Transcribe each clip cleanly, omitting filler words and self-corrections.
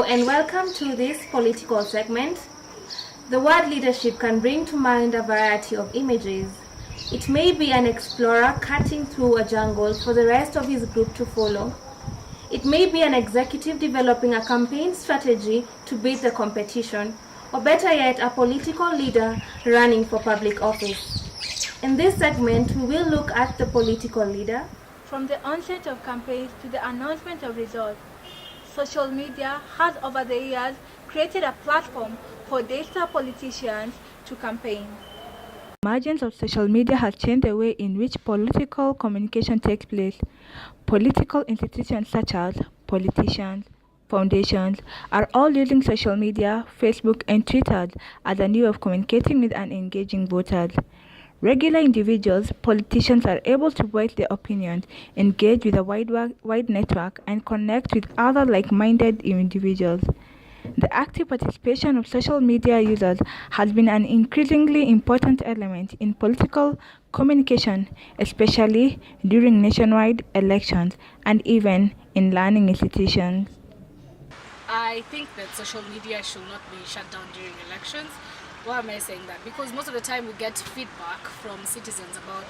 Hello and welcome to this political segment. The word leadership can bring to mind a variety of images. It may be an explorer cutting through a jungle for the rest of his group to follow. It may be an executive developing a campaign strategy to beat the competition, or better yet, a political leader running for public office. In this segment, we will look at the political leader. From the onset of campaigns to the announcement of results, social media has over the years created a platform for digital politicians to campaign. The emergence of social media has changed the way in which political communication takes place. Political institutions such as politicians, foundations are all using social media, Facebook and Twitter as a new way of communicating with and engaging voters. Regular individuals, politicians are able to voice their opinions, engage with a wide network, and connect with other like-minded individuals. The active participation of social media users has been an increasingly important element in political communication, especially during nationwide elections and even in learning institutions. I think that social media should not be shut down during elections. Why am I saying that? Because most of the time we get feedback from citizens about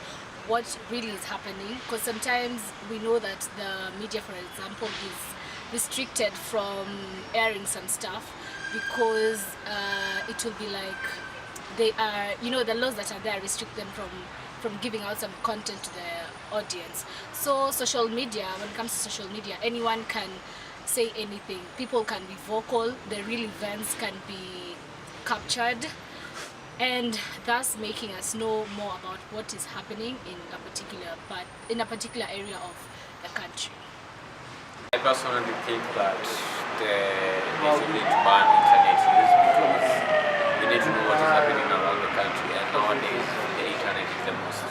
what really is happening, because sometimes we know that the media, for example, is restricted from airing some stuff because it will be like they are, the laws that are there restrict them from giving out some content to the audience. So social media, when it comes to social media, anyone can say anything. People can be vocal, the real events can be captured, and thus making us know more about what is happening in a particular area of the country. I personally think that we should need to ban internet use because we need to know what is happening around the country, and nowadays the internet is the most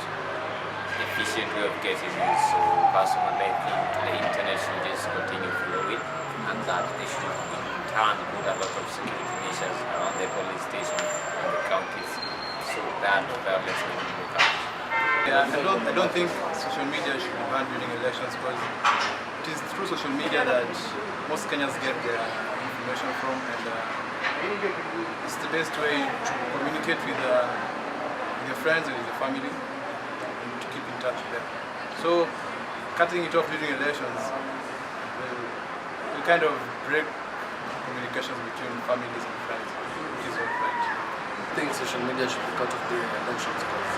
efficient way of getting news. So personally I think the internet should just continue flowing, and that they should in turn put a lot of security measures around the police station and the counties so that violence will be cut. Yeah, I don't think social media should be banned during elections because it is through social media that most Kenyans get their information from, and it's the best way to communicate with your friends and with your family and to keep in touch with them. So cutting it off during elections will kind of break communications between families and friends, which is not right. I think social media should be cut off during elections because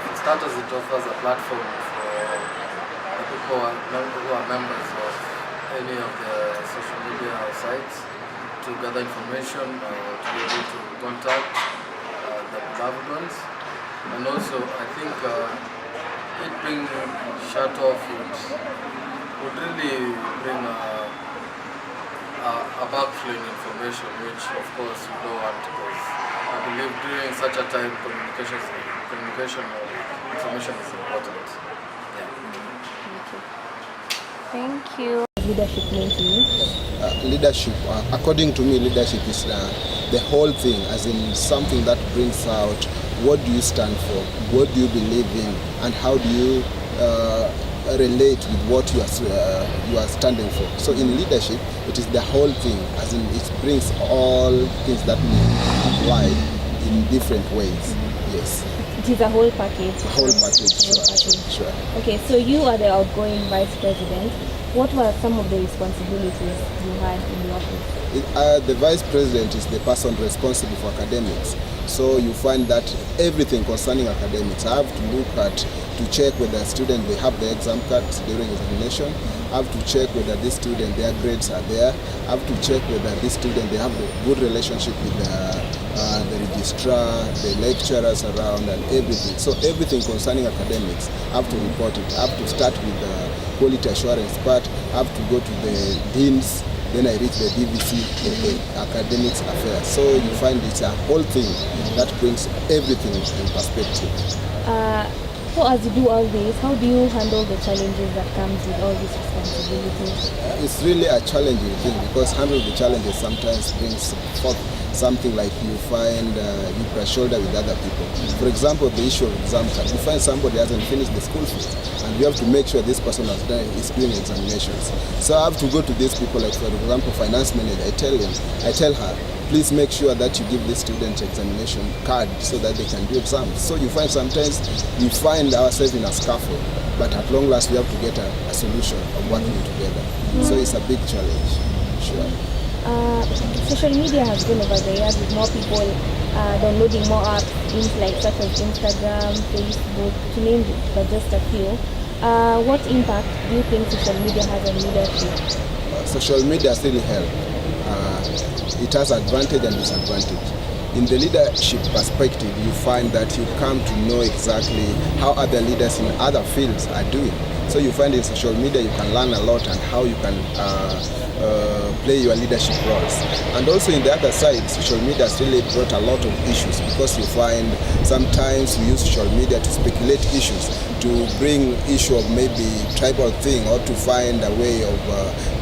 for starters it offers a platform for the people who are members of any of the social media sites to gather information or to be able to contact the beloved ones. And also I think it being shut off would really bring a backflow in information, which of course we don't want, because I believe during such a time communication or information is important. Thank you. Leadership means to you? Leadership, according to me, leadership is the whole thing, as in something that brings out what do you stand for, what do you believe in, and how do you relate with what you are standing for. So in leadership, it is the whole thing, as in it brings all things that we apply in different ways. Yes. It is a whole package. Whole package, sure. Okay, so you are the outgoing vice president. What were some of the responsibilities you had in the office? The vice president is the person responsible for academics. So you find that everything concerning academics, I have to look at, to check whether students they have the exam cards during examination. I have to check whether this student, their grades are there. I have to check whether this student, they have a good relationship with the registrar, the lecturers around and everything. So everything concerning academics, I have to report it. I have to start with the quality assurance part. I have to go to the deans, then I reach the DVC, the academics affairs. So you find it's a whole thing that brings everything in perspective. So as you do all this, how do you handle the challenges that comes with all these responsibilities? It's really a challenging thing because handling the challenges sometimes brings forth something like you find you press shoulder with other people. For example, the issue of exam card. You find somebody hasn't finished the school fees and we have to make sure this person is doing examinations. So I have to go to these people, like for example, finance manager. I tell her, please make sure that you give this student examination card so that they can do exams. So you find sometimes we find ourselves in a scuffle, but at long last we have to get a solution of working together. So it's a big challenge, sure. Social media has grown over the years with more people downloading more apps, such as Instagram, Facebook, to name it, but just a few. What impact do you think social media has on leadership? Social media really helps. It has advantage and disadvantage. In the leadership perspective, you find that you come to know exactly how other leaders in other fields are doing. So you find in social media you can learn a lot and how you can play your leadership roles. And also in the other side, social media has really brought a lot of issues because you find sometimes we use social media to speculate issues, to bring issue of maybe tribal thing or to find a way of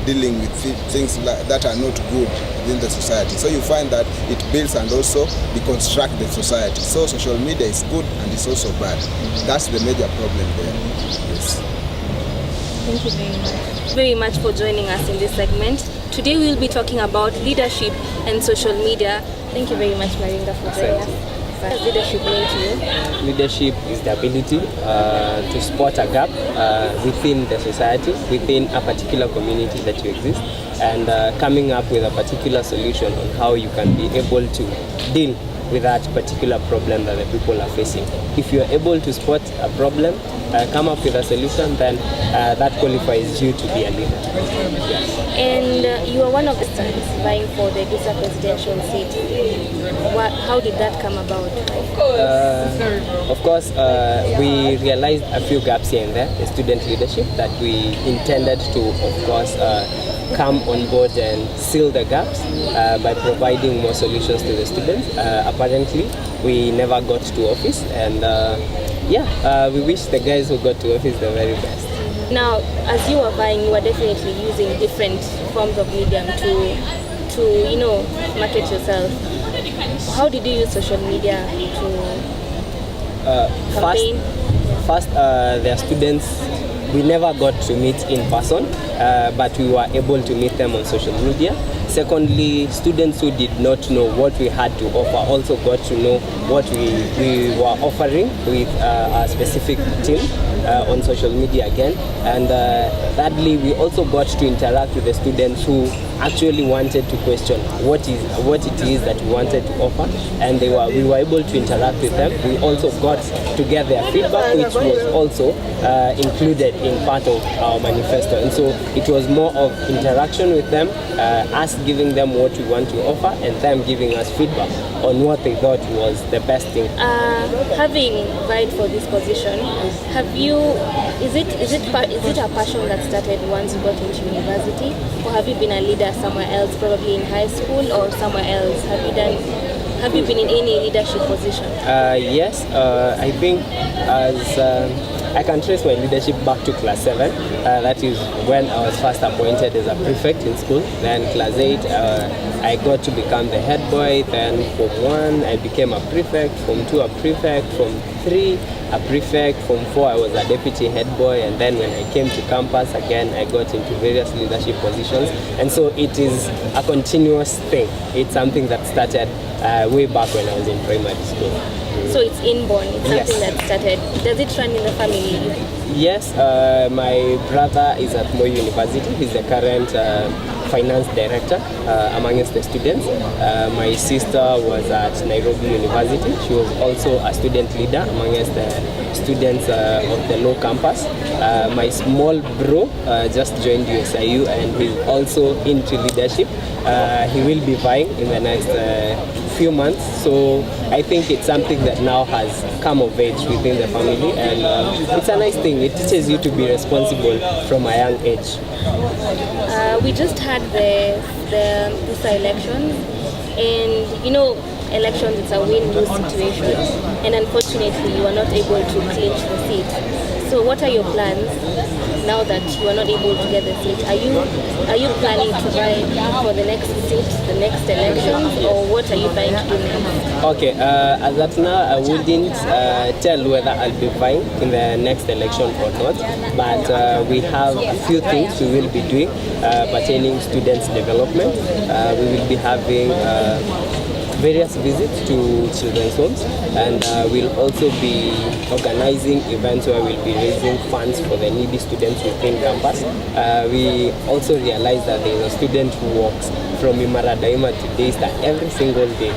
dealing with things that are not good within the society. So you find that it builds and also deconstructs the society. So social media is good and it's also bad. That's the major problem there. Yes. Thank you very much for joining us in this segment. Today we will be talking about leadership and social media. Thank you very much, Marinda, for joining us. What does leadership mean to you? Leadership is the ability to spot a gap within the society, within a particular community that you exist, and coming up with a particular solution on how you can be able to deal with that particular problem that the people are facing. If you are able to spot a problem, come up with a solution, then that qualifies you to be a leader. Yes. And you are one of the sons vying for the Gisa presidential seat. How did that come about? Of course, we realized a few gaps here and there in student leadership that we intended to, of course, come on board and seal the gaps by providing more solutions to the students. Apparently, we never got to office, and we wish the guys who got to office the very best. Now, as you were vying, you were definitely using different forms of medium to market yourself. How did you use social media to campaign? First, their students, we never got to meet in person, but we were able to meet them on social media. Secondly, students who did not know what we had to offer also got to know what we were offering with a specific team on social media again. And thirdly, we also got to interact with the students who actually wanted to question what it is that we wanted to offer, and we were able to interact with them. We also got to get their feedback, which was also included in part of our manifesto. And so it was more of interaction with them, us giving them what we want to offer, and them giving us feedback on what they thought was the best thing. Having vied for this position, is it a passion that started once you got into university, or have you been a leader somewhere else, probably in high school or somewhere else? Have you been in any leadership position? Yes, I think I can trace my leadership back to class 7. That is when I was first appointed as a prefect in school. Then class 8, I got to become the head boy. Then Form 1, I became a prefect. Form 2, a prefect. Form 3, a prefect. Form 4, I was a deputy head boy. And then when I came to campus again, I got into various leadership positions. And so it is a continuous thing. It's something that started way back when I was in primary school. So it's inborn, it's something that started. Does it run in the family? Yes, my brother is at Moi University. He's the current finance director amongst the students. My sister was at Nairobi University. She was also a student leader amongst the students of the law campus. My small bro just joined USIU and he's also into leadership. He will be vying in the next few months, so I think it's something that now has come of age within the family, and it's a nice thing. It teaches you to be responsible from a young age. We just had the elections, and elections, it's a win-lose situation, and unfortunately, you are not able to clinch the seat. So, what are your plans now that you are not able to get the seat? Are you planning to vie for the next seat, the next elections, or what are you trying to do next? Okay, as of now, I wouldn't tell whether I'll be vying in the next election or not, but we have a few things we will be doing pertaining students' development. We will be having various visits to children's homes, and we'll also be organizing events where we'll be raising funds for the needy students within campus. We also realize that there is a student who walks from Imara Daima to Daystar every single day.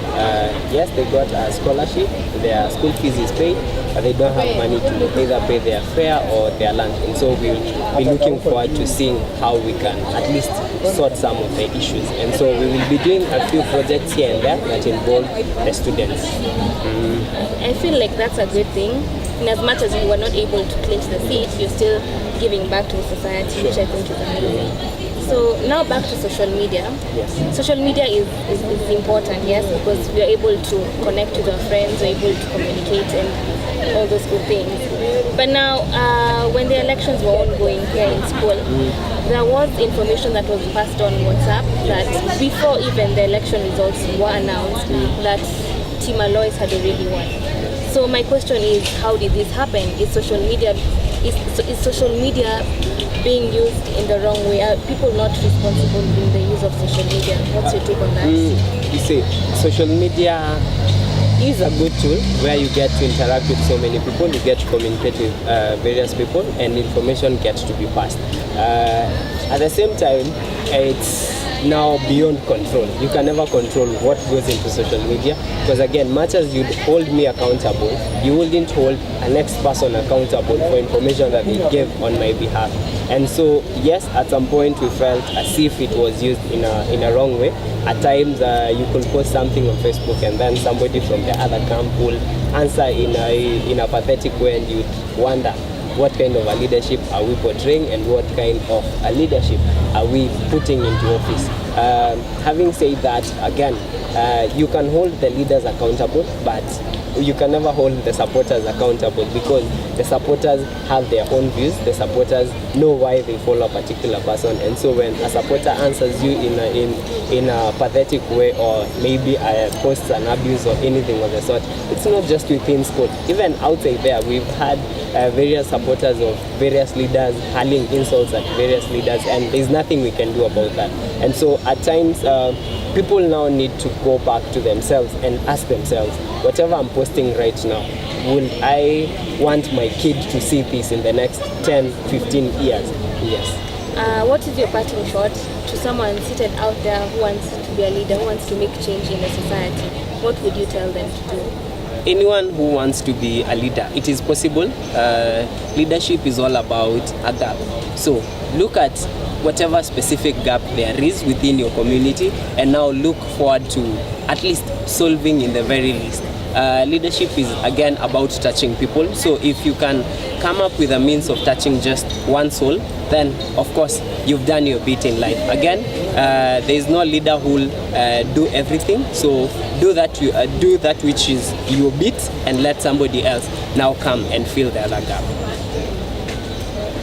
Yes, they got a scholarship, their school fees is paid, but they don't have money to either pay their fare or their lunch. And so we'll be looking forward to seeing how we can at least sort some of the issues. And so we will be doing a few projects here and there that involve the students. I feel like that's a good thing. In as much as you were not able to clinch the seat, you're still giving back to the society, which I think is amazing. So now back to social media. Yes. Social media is important, yes, because we are able to connect with our friends, we're able to communicate and all those good things. But now, when the elections were ongoing here in school, there was information that was passed on WhatsApp that before even the election results were announced, that Team Alois had already won. So my question is, how did this happen? Is social media being used in the wrong way? Are people not responsible in the use of social media? What's your take on that? You see, social media is a good tool where you get to interact with so many people, you get to communicate with various people, and information gets to be passed. At the same time, it's now beyond control. You can never control what goes into social media, because again, much as you'd hold me accountable, you wouldn't hold a next person accountable for information that they gave on my behalf. And so yes, at some point we felt as if it was used in a wrong way. At times you could post something on Facebook and then somebody from the other camp will answer in a pathetic way, and you'd wonder, what kind of a leadership are we portraying, and what kind of a leadership are we putting into office? Having said that, again, you can hold the leaders accountable, but you can never hold the supporters accountable, because the supporters have their own views. The supporters know why they follow a particular person, and so when a supporter answers you in a pathetic way, or maybe posts an abuse or anything of the sort, it's not just within school. Even outside there, we've had various supporters of various leaders hurling insults at various leaders, and there's nothing we can do about that. And so at times, people now need to go back to themselves and ask themselves, whatever I'm posting right now, will I want my kid to see this in the next 10, 15 years? Yes. What is your parting shot to someone seated out there who wants to be a leader, who wants to make change in the society? What would you tell them to do? Anyone who wants to be a leader, it is possible. Leadership is all about a gap. So look at whatever specific gap there is within your community, and now look forward to at least solving in the very least. Leadership is again about touching people. So if you can come up with a means of touching just one soul, then of course you've done your bit in life. Again, there is no leader who will do everything. So do that which is your bit, and let somebody else now come and fill the other gap.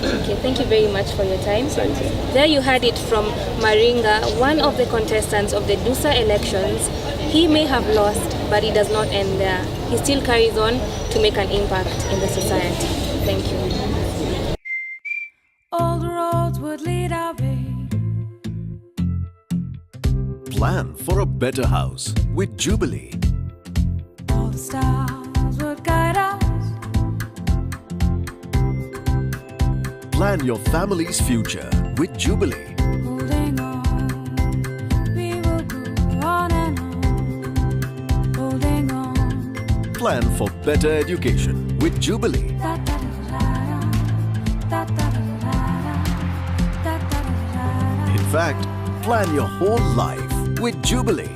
Okay, thank you very much for your time. Thank you. There you heard it from Maringa, one of the contestants of the DUSA elections. He may have lost, but it does not end there. He still carries on to make an impact in the society. Thank you. All the roads would lead our way. Plan for a better house with Jubilee. All the stars would guide us. Plan your family's future with Jubilee. Holding on, we will go on and on. Holding on. Plan for better education with Jubilee. In fact, plan your whole life with Jubilee.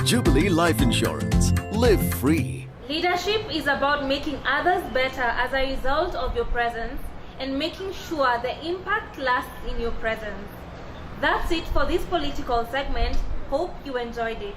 Jubilee Life Insurance. Live free. Leadership is about making others better as a result of your presence, and making sure the impact lasts in your presence. That's it for this political segment. Hope you enjoyed it.